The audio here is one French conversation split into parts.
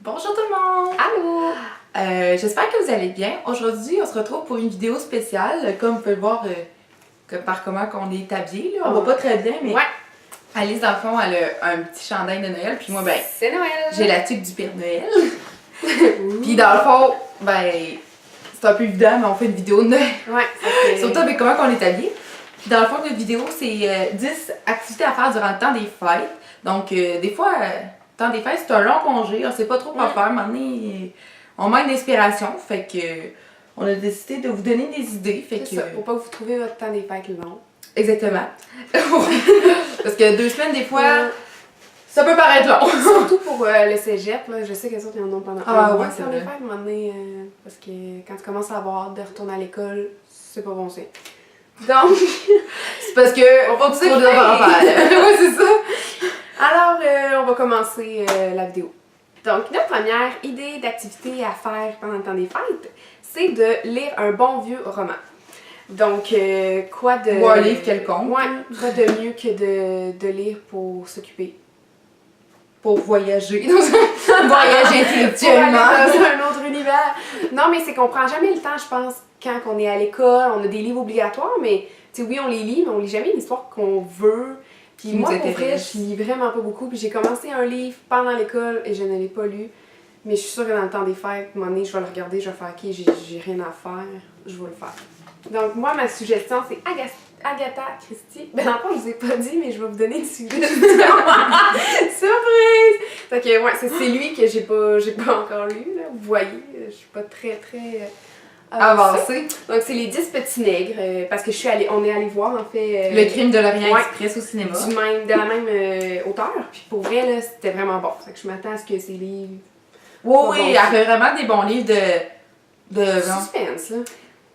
Bonjour tout le monde! Allô! J'espère que vous allez bien. Aujourd'hui, on se retrouve pour une vidéo spéciale. Comme vous pouvez le voir par comment on est habillé. On voit pas très bien, mais Alice, dans le fond, elle a un petit chandail de Noël. Puis moi, ben, c'est Noël! J'ai la tuque du Père Noël. Puis dans le fond, ben, c'est un peu évident, mais on fait une vidéo de Noël. Ouais, Surtout avec comment on est habillé. Puis dans le fond, notre vidéo, c'est 10 activités à faire durant le temps des fêtes. Donc, des fois, le temps des fêtes, c'est un long congé. On sait pas trop quoi faire. À un moment donné, on manque d'inspiration. Fait que on a décidé de vous donner des idées. Fait c'est ça, pour pas que vous trouviez votre temps des fêtes long. Exactement. Parce que 2 semaines, des fois, ça peut paraître long. Surtout pour le cégep, là, je sais que les autres, ils en ont pendant un mois, c'est temps vrai. des fêtes, à un moment donné, parce que quand tu commences à avoir de retourner à l'école, c'est pas bon signe. Donc, c'est parce que on va tout trop de faire. Ouais, c'est ça. Alors, on va commencer la vidéo. Donc, notre première idée d'activité à faire pendant le temps des fêtes, c'est de lire un bon vieux roman. Donc, quoi de... Ou un livre quelconque. Ouais, quoi de mieux que de lire pour s'occuper. Pour voyager dans un voyage intellectuellement. Dans un autre univers. Non, mais c'est qu'on prend jamais le temps, je pense, quand on est à l'école, on a des livres obligatoires, mais tu sais, oui, on les lit, mais on lit jamais une histoire qu'on veut. Puis moi, pour vrai, je lis vraiment pas beaucoup. Puis j'ai commencé un livre pendant l'école et je ne l'ai pas lu. Mais je suis sûre que dans le temps des fêtes, à un moment donné, je vais le regarder, je vais faire « Ok, j'ai rien à faire, je vais le faire ». Donc moi, ma suggestion, c'est Agatha Christie. Ben dans le fond, je vous ai pas dit, mais je vais vous donner une suggestion. Surprise! Fait que ouais, c'est lui que j'ai pas encore lu, là. Vous voyez, je suis pas très avancé. Donc c'est les 10 petits nègres, parce que on est allé voir en fait... Le crime de l'Orient Express au cinéma. De la même auteur, puis pour vrai, là, c'était vraiment bon. Fait que je m'attends à ce que ces livres... Oui, elle fait vraiment des bons livres de suspense, là.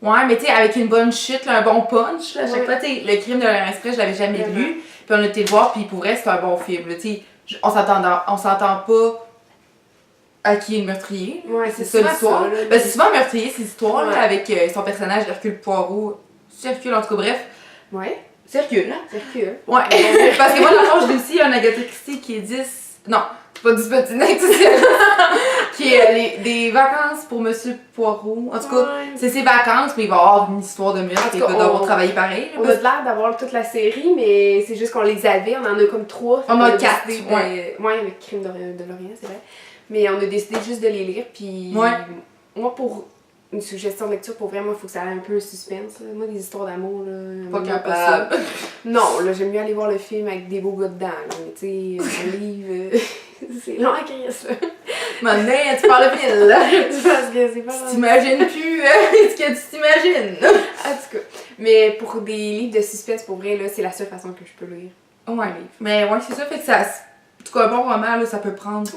Ouais, mais tu sais, avec une bonne chute, là, un bon punch. Là, à chaque fois, tu sais, le crime de l'Orient Express, je l'avais jamais lu. Puis on a été le voir, puis pour vrai, c'est un bon film. Tu sais, on s'entend pas à qui est le meurtrier. Ouais, c'est ça l'histoire. Ben, c'est souvent meurtrier, ces histoires, là, avec son personnage Hercule Poirot. Hercule, en tout cas, bref. Ouais. C'est Hercule, hein? C'est Hercule. Ouais. Parce que moi, dans le fond, j'ai aussi un Agatha Christie qui est 10. Non, c'est pas 10 petits nègres, qui est des vacances pour Monsieur Poirot. En tout cas, c'est ses vacances, mais il va y avoir une histoire de meurtre et il va devoir travailler pareil. On a l'air d'avoir toute la série, mais c'est juste qu'on les avait. On en a comme 3. On en a 4. Ouais, avec Crime de l'Orient, c'est vrai. Mais on a décidé juste de les lire, puis moi, pour une suggestion de lecture, pour vrai, moi, il faut que ça ait un peu suspense. Là. Moi, des histoires d'amour, là, pas capable. Non, là, j'aime mieux aller voir le film avec des beaux gars dedans. Là. Mais tu sais, un livre, c'est long à écrire ça. Maintenant, tu parles de film, là. Parce que c'est pas tu t'imagines plus ce que tu t'imagines. En tout cas. Mais pour des livres de suspense, pour vrai, là, c'est la seule façon que je peux lire. Ouais. Mais ouais, c'est ça. Fait que ça. En tout cas, un bon roman, là, ça peut prendre.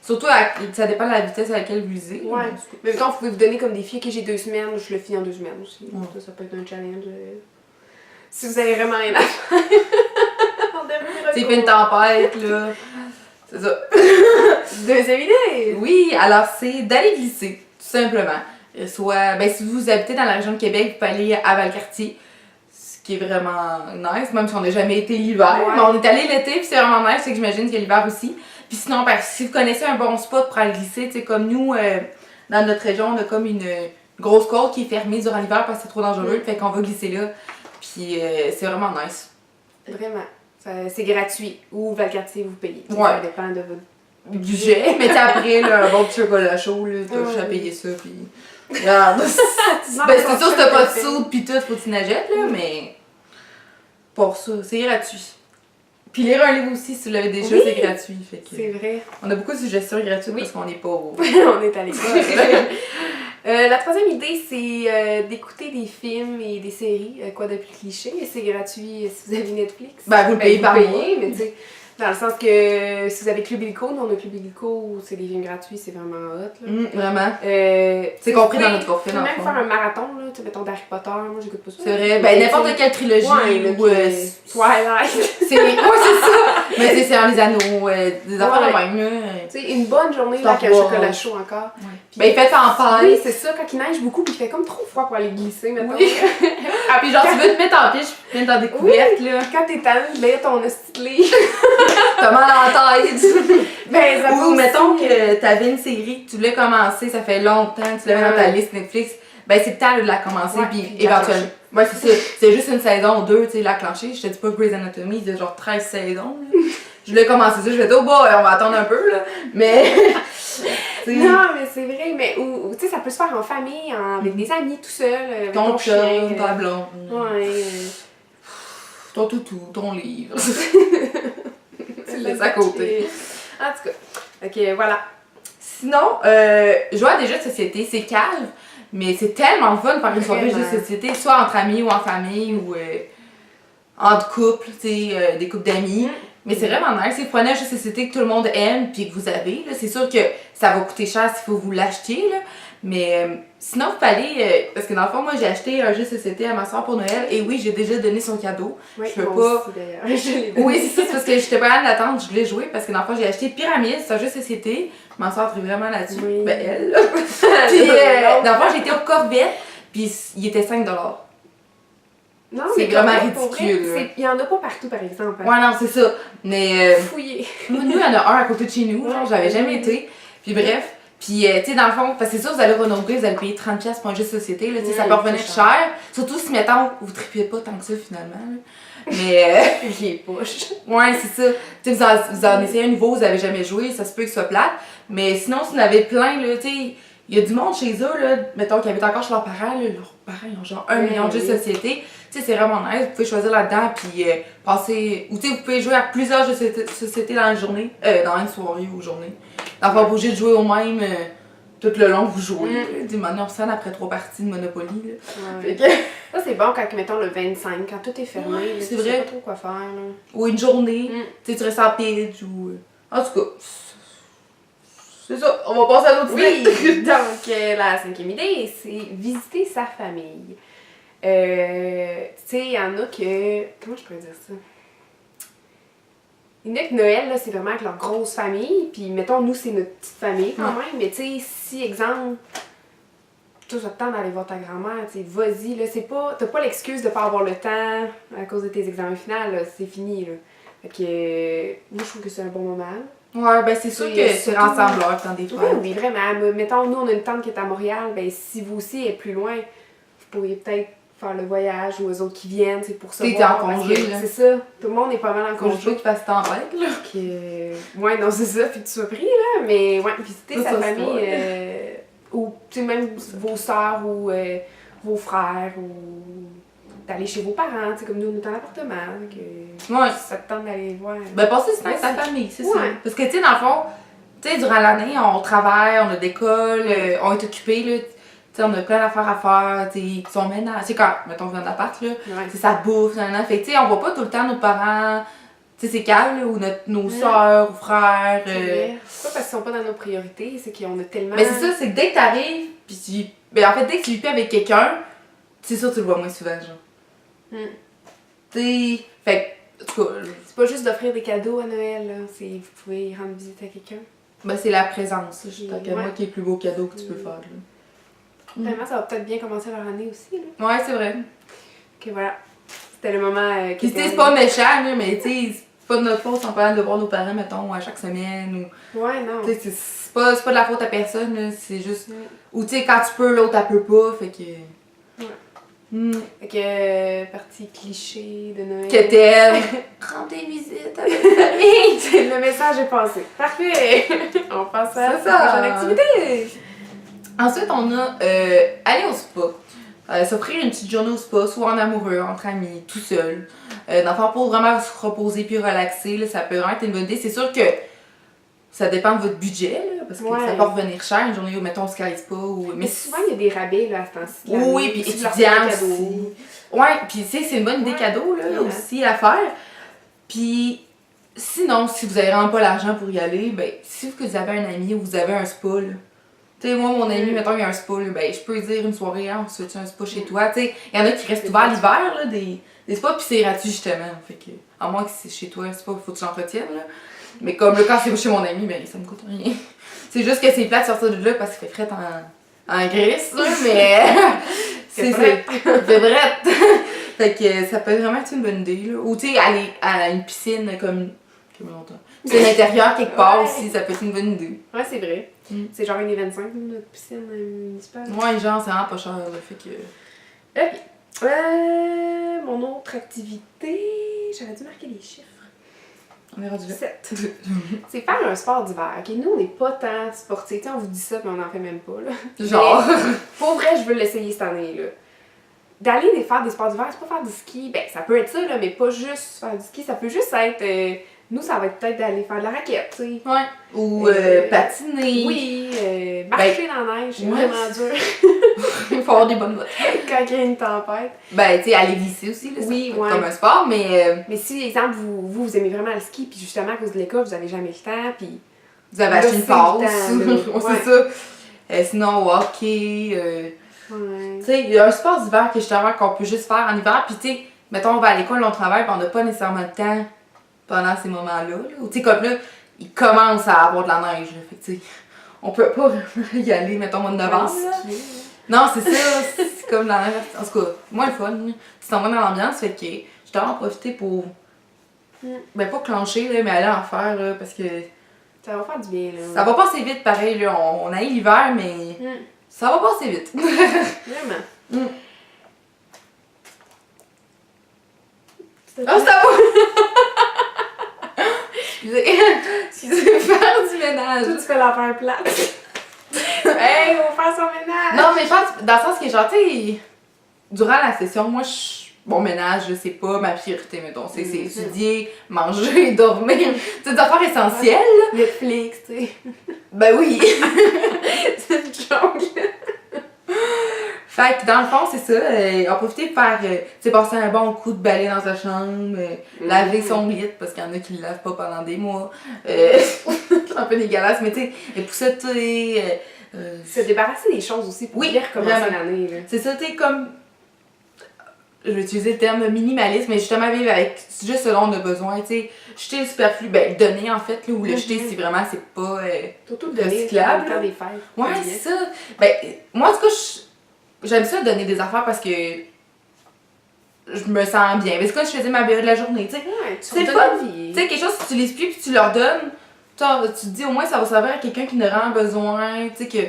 Surtout, ça dépend de la vitesse à laquelle vous lisez. Ouais. Mais mettons, vous pouvez vous donner comme défi que j'ai 2 semaines, je le finis en 2 semaines aussi. Ça peut être un challenge. Si vous avez vraiment rien à faire. C'est fait une tempête, là. C'est ça. Deuxième idée! Oui, alors c'est d'aller glisser, tout simplement. Soit, ben si vous habitez dans la région de Québec, vous pouvez aller à Valcartier, ce qui est vraiment nice, même si on n'a jamais été l'hiver. Mais on est allé l'été, puis c'est vraiment nice, c'est que j'imagine qu'il y a l'hiver aussi. Puis sinon, ben, si vous connaissez un bon spot pour aller glisser, tu sais, comme nous, dans notre région, on a comme une grosse côte qui est fermée durant l'hiver parce que c'est trop dangereux, fait qu'on va glisser là. Puis c'est vraiment nice. Vraiment. C'est gratuit. Ou Valcartier, vous payez. Ouais. Ça dépend de votre budget. Mais après, là, un bon petit chocolat chaud, là, t'as juste à payer ça, puis... Regarde. Ben, c'est sûr que t'as pas de soude pis tout, faut que tu nagettes, là, mais... Pour ça, c'est gratuit. Puis lire un livre aussi, si vous l'avez déjà, c'est gratuit. Fait que... C'est vrai. On a beaucoup de suggestions gratuites parce qu'on est pauvres. On est à l'école. La troisième idée, c'est d'écouter des films et des séries, quoi de plus cliché, mais c'est gratuit si vous avez Netflix. Ben, vous le payez par mois. Mais tu sais, dans le sens que si vous avez Club Illico, nous on a Club Illico, c'est des films gratuits, c'est vraiment hot. Là. Vraiment. C'est compris dans notre forfait. Tu peux même faire un marathon, là, tu sais, mettons d'Harry Potter, moi j'écoute pas ça. C'est vrai, ben n'importe quelle trilogie ou Twilight. C'est ça. Mais c'est dans les anneaux, des affaires de même, là. Tu sais, une bonne journée là, avec un chocolat chaud encore. Ben il fait en paille. Oui, c'est ça, quand il neige beaucoup, puis il fait comme trop froid pour aller glisser, mettons. Oui. Puis genre, tu veux te mettre en piche, puis te mettre dans des couvertes, là. Quand t'es tanné de lire ton style, t'as mal à la tête. Ben, ça Ou va mettons aussi. que t'avais une série que tu voulais commencer, ça fait longtemps que tu l'avais dans ta liste Netflix, ben c'est le temps là, de la commencer, Ouais, puis puis de éventuellement. l'acclencher. Ouais, c'est ça. C'est juste une saison ou deux, tu sais, l'acclencher. Je te dis pas Grey's Anatomy, c'est genre 13 saisons. Là. Je voulais commencer ça, je vais dire, oh boy, on va attendre un peu, là. Mais. tu sais, Non, mais c'est vrai, mais ou tu sais, ça peut se faire en famille, avec des amis, tout seul, avec ton ton chien. chum, ta blonde. Ouais. Ton toutou, ton livre. Tu le laisses à côté. En tout cas, ok, voilà. Sinon, jouer à des jeux de société, c'est calme, mais c'est tellement le fun de faire une soirée de jeux de société, soit entre amis ou en famille ou entre couples, tu sais, des couples d'amis. Mais c'est vraiment nice. Si vous prenez un jeu de société que tout le monde aime puis que vous avez, là, c'est sûr que ça va coûter cher s'il faut vous l'acheter, là. Mais sinon, vous pouvez aller. Parce que dans le fond, moi, j'ai acheté un jeu de société à ma soeur pour Noël. Et oui, j'ai déjà donné son cadeau. Oui, je veux moi pas. aussi, d'ailleurs. Je l'ai donné. Oui, c'est ça, c'est parce que j'étais pas capable d'attendre, je voulais jouer. Parce que dans le fond, j'ai acheté Pyramide, c'est un jeu de société. Ma soeur a pris vraiment là-dessus. Oui. Ben, elle, là. Puis, dans le fond, j'ai été au Corvette. Puis, il était 5$. Non, C'est mais vraiment Corvette, pour vrai, ridicule, là. il y en a pas partout, par exemple. Ouais, non, c'est ça. Mais. Fouillé. Nous, il y en a un à côté de chez nous, genre, j'avais jamais été. Puis bref, puis tu sais, dans le fond, parce que c'est sûr, vous allez renouveler, vous allez payer 30$ pour un jeu de société, là, tu sais, ça peut revenir cher. Surtout si, mettons, vous tripiez pas tant que ça, finalement, là. Mais, Il est poche. ouais, c'est ça. Tu sais, vous en essayez un nouveau, vous avez jamais joué, ça se peut que ce soit plate. Mais sinon, si vous en avez plein, là, tu sais, il y a du monde chez eux, là, mettons, qui habitent encore chez leurs parents, là, leurs parents, ils ont genre 1 million de jeux de société. Tu sais, c'est vraiment nice, vous pouvez choisir là-dedans, puis passer. Ou tu sais, vous pouvez jouer à plusieurs jeux de société dans la journée, dans une soirée ou journée. Donc, pas obligé de jouer au même tout le long que vous jouez. Du moment on sonne après 3 parties de Monopoly. Là. Ouais. Fait que... Ça, c'est bon quand, mettons, le 25, quand tout est fermé. Ouais, là, c'est tu sais vrai. pas trop quoi faire. Là. Ou une journée, tu sais, tu restes en pitch ou. En tout cas, c'est ça, on va passer à l'autre Oui! idée. Donc, la 5e idée, c'est visiter sa famille. Tu sais, il y en a que. Comment je pourrais dire ça? Il y en a que Noël, là, c'est vraiment avec leur grosse famille. Puis, mettons, nous, c'est notre petite famille quand même. Mais, tu sais, si, exemple, tout ça te tente d'aller voir ta grand-mère, tu sais, vas-y, là, c'est pas. T'as pas l'excuse de pas avoir le temps à cause de tes examens finaux, là, c'est fini, là. Fait que, moi, je trouve que c'est un bon moment. Ouais, ben c'est sûr Et que c'est surtout- rassembleur dans des Oui, fêtes. oui, vraiment. Mettons, nous, on a une tante qui est à Montréal. Ben, si vous aussi êtes plus loin, vous pourriez peut-être faire le voyage ou aux autres qui viennent, c'est pour ça. T'es en congé, là. C'est ça. Tout le monde est pas mal en Faut juste pas congé. qu'il fasse tempête, là. Ouais, non, c'est ça. Puis tu sois pris, là. Mais, ouais, visiter Ça, sa ça se famille, voit. ou, tu sais, même vos sœurs ou vos frères, ou d'aller chez vos parents, tu sais, comme nous, on est en appartement. Que, Ouais. ça te tente d'aller voir. Ben, passer du temps avec ta Ouais, famille, c'est ouais. ça. Parce que, tu sais, dans le fond, tu sais, durant l'année, on travaille, on a d'école, on est occupé, là. Tu sais, on a plein d'affaires à faire, tu sais, qui sont ménages. Tu sais, quand, mettons, on vient d'appart, là, Ouais. tu sais, ça bouffe, nanana. Fait que, tu sais, on voit pas tout le temps nos parents, tu sais, c'est calme, là, ou nos soeurs ou frères. C'est vrai. C'est pas parce qu'ils sont pas dans nos priorités, c'est qu'on a tellement. Mais c'est ça, c'est que dès que t'arrives, pis tu. Ben, en fait, dès que tu vis plus avec quelqu'un, c'est sûr que tu le vois moins souvent, genre. Tu sais, fait que, en tout cas, C'est pas juste d'offrir des cadeaux à Noël, là. C'est vous pouvez rendre visite à quelqu'un. ben, c'est la présence, je tant qu'à Ouais. moi, qui est le plus beau cadeau que tu peux faire, là. Vraiment, ça va peut-être bien commencer leur année aussi, là. Ouais, c'est vrai. Ok, voilà. C'était le moment Pis tu sais, c'est pas méchant, là, mais tu sais, c'est pas de notre faute si on peut aller de voir nos parents, mettons, à chaque semaine, ou... Ouais, non. Tu sais, c'est pas de la faute à personne, là, c'est juste... Ou tu sais, quand tu peux, l'autre, elle peut pas, fait que... Ouais. Fait que, partie cliché de Noël. Que t'aimes. Rends des visites avec ta famille. Le message est passé. Parfait! On passe à C'est la ça. prochaine activité. Ensuite, on a aller au spa. S'offrir une petite journée au spa, soit en amoureux, entre amis, tout seul. D'enfant pour vraiment se reposer puis relaxer, là, ça peut vraiment être une bonne idée. C'est sûr que ça dépend de votre budget, là, parce que Ouais. ça peut revenir cher, une journée où, mettons, au Sky Spa. Ou... Mais souvent, il y a des rabais, là, à ce temps-ci. de l'année. Oui, puis Si vous leur étudiants faites un cadeau. aussi. Ouais, puis tu sais, c'est une bonne idée Ouais, cadeau, là, vraiment. aussi à faire. Puis sinon, si vous avez vraiment pas l'argent pour y aller, ben, si vous avez un ami ou vous avez un spa, là. Tu sais, moi, mon ami, mettons, il y a un spa, là, ben, je peux dire une soirée, hein, on se fait un spa chez toi. Tu sais, il y en a qui restent ouverts l'hiver, là, des spas, puis c'est gratuit, justement. Fait que, à moins que c'est chez toi, un spa, faut que tu l'entretiennes, là. Mais comme là, quand c'est chez mon ami, ben, ça me coûte rien. C'est juste que c'est plat de sortir de là parce qu'il fait fret en Grèce, là, mais c'est vrai. Fait que ça peut vraiment être une bonne idée, là. Ou tu sais, aller à une piscine comme comme longtemps. C'est l'intérieur quelque part Ouais. aussi, ça peut être une bonne idée. Ouais, c'est vrai. C'est genre 1,25 notre piscine municipale. Ouais, genre, c'est vraiment pas cher, là, fait que... Ok. Mon autre activité, j'aurais dû marquer les chiffres. On est rendu là. 7. C'est faire un sport d'hiver. Ok, nous, on n'est pas tant sportifs. Tu sais, on vous dit ça, puis on n'en fait même pas, là. Genre... Mais, pour vrai, je veux l'essayer cette année, là. D'aller faire des sports d'hiver, c'est pas faire du ski. Ben, ça peut être ça, là, mais pas juste faire du ski. Ça peut juste être... nous, ça va être peut-être d'aller faire de la raquette, tu sais. Ouais. Ou patiner. Oui, marcher dans la neige, c'est vraiment dur. Il faut avoir des bonnes bottes. Quand il y a une tempête. Ben, tu sais, aller glisser aussi, là, Oui, ça peut être ouais. comme un sport, mais Mais si, exemple, vous aimez vraiment le ski, puis justement, à cause de l'école, vous avez jamais le temps, puis... vous avez Là, acheté une c'est le temps, passe. là. Ouais, Ouais. c'est ça. Sinon, hockey. Ouais. Tu sais, il y a un sport d'hiver que justement qu'on peut juste faire en hiver, puis tu sais, mettons, on va à l'école, on travaille, puis on n'a pas nécessairement le temps pendant ces moments-là. Là. Ou tu sais, comme là, il commence à avoir de la neige, là. Fait que tu sais, on peut pas vraiment y aller, mettons, au mois de novembre. Ouais, là. skier. Non, c'est ça, c'est comme dans la... En tout cas, moins le fun. Là. Tu t'en vas dans l'ambiance, fait que je dois en profiter pour... Ben, pas clencher, là, mais aller en faire, là, parce que Ça va faire du bien, là. ça va passer vite, pareil, là. On a eu l'hiver, mais ça va passer vite. Vraiment. Oh, ça va! Excusez, faire du ménage. Toi, tu fais l'affaire plate. Hey, on va faire son ménage! Non, mais je pense, dans le sens que, genre, tu sais, durant la session, moi, mon ménage, là, c'est pas ma priorité, mettons. C'est étudier, manger, dormir. C'est des affaires essentielles. Netflix, tu sais. Ben oui! C'est une jungle. Fait que dans le fond, c'est ça, en profiter de faire, tu sais, passer un bon coup de balai dans sa chambre, laver son lit, parce qu'il y en a qui le lavent pas pendant des mois. C'est un peu dégueulasse, mais tu sais, épousseter. Se débarrasser des choses aussi pour bien recommencer vraiment. l'année, là. C'est ça, tu sais, comme. Je vais utiliser le terme minimalisme, mais justement vivre avec juste ce dont on a besoin, tu sais. Jeter le superflu, ben, donner en fait, là, ou le jeter si vraiment c'est pas. Surtout de donner recyclable, le temps des fêtes. Ouais, c'est ça. Ben, moi, en tout cas, j'aime ça donner des affaires parce que je me sens bien. Mais c'est comme je faisais ma BA de la journée, tu sais. Ouais, C'est tu pas vie. Tu sais, quelque chose que tu n'utilises plus puis tu leur donnes, tu te dis au moins ça va servir à quelqu'un qui en aura besoin, tu sais que.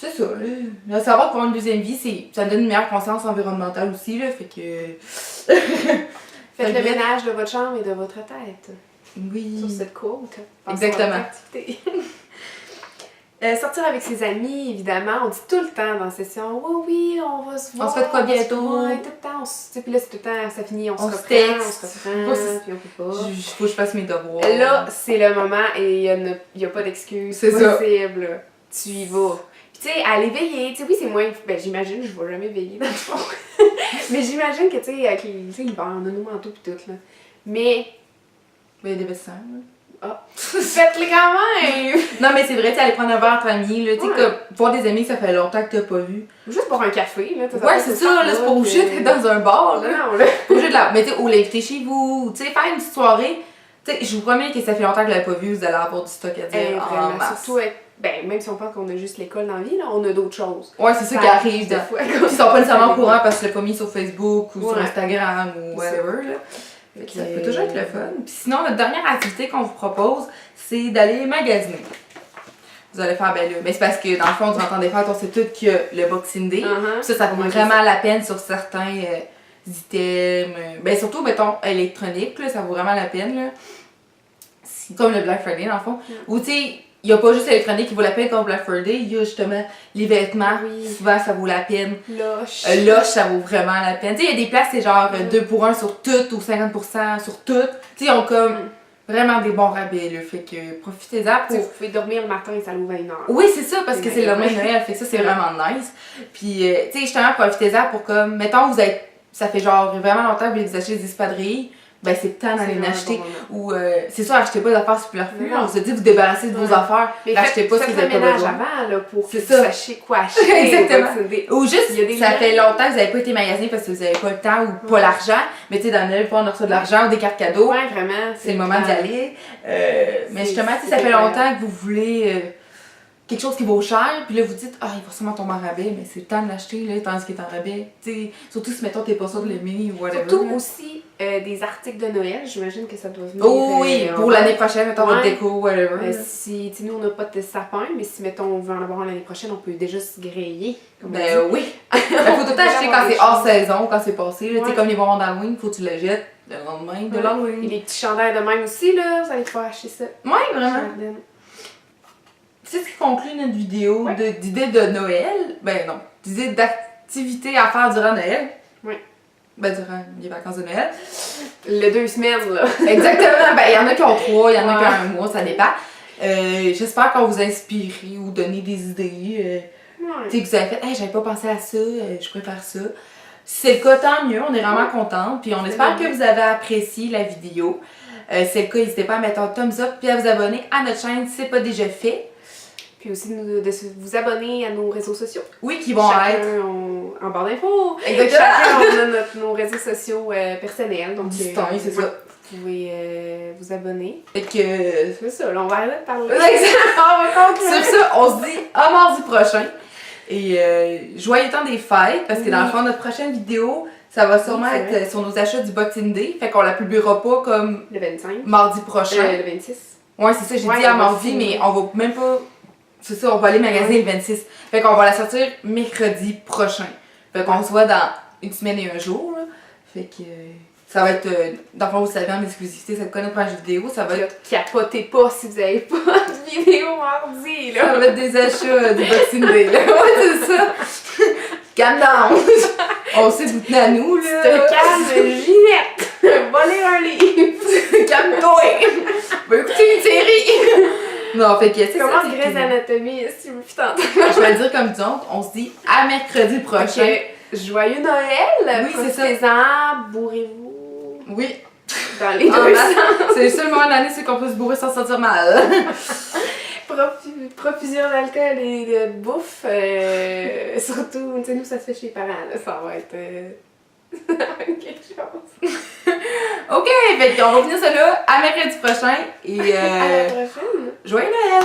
C'est ça, là. Le savoir pour une deuxième vie, ça donne une meilleure conscience environnementale aussi, là. Fait que. Faites le ménage de votre chambre et de votre tête. Oui. Sur cette quote. Exactement. Activité. Sortir avec ses amis, évidemment, on dit tout le temps dans la session, oui, on va se voir. On se fait de quoi bientôt? Ouais, tout le temps, puis là, c'est tout le temps, ça finit, on se reprend, texte. on se reprend, puis on peut pas. Faut que je fasse mes devoirs. Là, c'est le moment et il y a pas d'excuse C'est ça. possible. Là. Tu y vas. Puis tu sais, aller veiller, tu sais, oui, c'est moins. Ben, j'imagine, je vais jamais veiller dans le fond. Mais j'imagine que, tu sais, avec l'hiver, on a nos manteaux pis tout, là. Mais. Mais il y a des vestants, là. Ah. Faites-les quand même! Non, mais c'est vrai, tu sais, aller prendre un verre entre amis, là. Tu sais, Ouais. comme voir des amis que ça fait longtemps que t'as pas vu. Juste pour un café, là. Ouais, c'est ça, là, c'est pas obligé d'être dans un bar, là. Non, là. Pas obligé de la. Mais tu sais, ou l'inviter chez vous, tu sais, faire une petite soirée. Tu sais, je vous promets que ça fait longtemps que vous l'avez pas vu, vous allez avoir du stock à dire en Vraiment, masse. surtout, ben, même si on pense qu'on a juste l'école dans la vie, là, on a d'autres choses. Ouais, c'est ça qui arrive des fois. Puis ils sont pas nécessairement au courant parce que je l'ai pas mis sur Facebook ou sur Ouais. Instagram ou whatever, là. Fait que ça peut toujours être le fun. Puis sinon, notre dernière activité qu'on vous propose, c'est d'aller magasiner. Vous allez faire, ben là, mais c'est parce que dans le fond, durant le temps des fêtes, on sait tous qu'il y a le Boxing Day. Ça vaut vraiment la peine sur certains items. Ben surtout, mettons, électronique, là, ça vaut vraiment la peine, là. C'est comme le Black Friday, dans le fond. Ou tu sais, il n'y a pas juste l'électronique qui vaut la peine comme Black Friday, il y a justement les vêtements, souvent ça vaut la peine. Loche. Loche, ça vaut vraiment la peine. Tu sais, il y a des places, c'est genre 2 pour 1 sur tout ou 50% sur tout. Tu sais, ils ont comme vraiment des bons rabais, là. Fait que profitez-en pour. Vous pouvez dormir le matin et ça l'ouvre à 1h. Oui, c'est ça, parce que c'est le lendemain de Noël, fait que ça, c'est vraiment nice. Puis, tu sais, justement, profitez-en pour comme, mettons, ça fait genre vraiment longtemps que vous voulez vous acheter des espadrilles. Ben, c'est le temps d'aller en acheter. Ou, c'est sûr, achetez pas d'affaires superflues. On se dit, vous débarrassez de vos affaires. Mais achetez pas ce que vous avez pas ménage besoin. avant, là, pour que C'est vous ça. sachiez quoi acheter. Exactement. Donc, Ou juste, il y a des ça liens. fait longtemps que vous n'avez pas été magasiner parce que vous n'avez pas le temps ou pas l'argent. Mais tu sais, dans Noël, on reçoit de l'argent ou des cartes cadeaux. Ouais, vraiment. C'est le moment d'y aller. Mais justement, tu sais, ça c'est fait incroyable. longtemps que vous voulez quelque chose qui vaut cher, puis là vous dites, ah, il va sûrement tomber en rabais, mais c'est le temps de l'acheter, là, tandis qu'il est en rabais. T'sais, surtout si, mettons, t'es pas sûr de l'aimer ou whatever. Surtout là. aussi des articles de Noël, j'imagine que ça doit venir. Oh oui, pour l'année prochaine, mettons, votre déco, whatever. Si, tu sais, nous, on n'a pas de sapin, mais si, mettons, on veut en avoir l'année prochaine, on peut déjà se griller. Ben oui. Il faut tout le temps acheter quand c'est hors saison, quand c'est passé. Tu sais, comme les bonbons d'Halloween, faut que tu les jettes le lendemain de l'Halloween. Et les petits chandails de même aussi, là, vous allez pouvoir acheter ça. Ouais, vraiment. C'est ce qui conclut notre vidéo d'idées de Noël. Ben non, d'idées d'activités à faire durant Noël. Oui. Ben durant les vacances de Noël. Les 2 semaines, là. Exactement. Ben il y en a qui ont 3, il y en a qui ont 1 mois, ça dépend. J'espère qu'on vous a inspiré ou donné des idées. Tu sais, que vous avez fait, hey, j'avais pas pensé à ça, je préfère ça. Si c'est le cas, tant mieux, on est vraiment contents. Puis on espère que vous avez apprécié la vidéo. Si c'est le cas, n'hésitez pas à mettre un thumbs up puis à vous abonner à notre chaîne si ce n'est pas déjà fait. Puis aussi de vous abonner à nos réseaux sociaux. Oui, qui vont Chacun être en barre d'infos. Exactement. Chacun, on a nos réseaux sociaux personnels. Donc, distincts, c'est ça. Vous pouvez vous abonner. Fait que... C'est ça, là, on va arrêter de parler. Sur ça, on se dit à mardi prochain. Et joyeux temps des fêtes, parce que dans le fond, notre prochaine vidéo, ça va sûrement être sur nos achats du Boxing Day. Fait qu'on la publiera pas comme le 25. Mardi prochain. Le 26. Ouais, c'est ça, j'ai dit à mardi, mais on va même pas... C'est ça, on va aller magasiner le 26. Fait qu'on va la sortir mercredi prochain. Fait qu'on se voit dans 1 semaine et 1 jour. Là. Fait que ça va être... dans le fond, vous savez, en exclusivité, cette première vidéo, ça va être... Capotez pas si vous avez pas de vidéo mardi, là. Ça va être des achats du Boxing Day, là. Ouais, c'est ça. Calme down. On sait vous tenez à nous, là. Tu te calmes, Ginette. Va lire un livre. Calme-toi. Va écouter une série. Non, fait que c'est ça. Comment Grey's Anatomy, si vous tentez. Je vais le dire comme donc, on se dit à mercredi prochain. Okay. Joyeux Noël! Oui, c'est ça. Profitez-en, bourrez-vous. Oui. Dans les 2 sens. C'est le seul moment de l'année, c'est qu'on peut se bourrer sans se sentir mal. Profusion d'alcool et de bouffe. Surtout, tu sais, nous, ça se fait chez les parents, là. Ça va être quelque chose. Ok, fait qu'on va finir ça là à mercredi prochain. Et à la prochaine. joyeux Noël!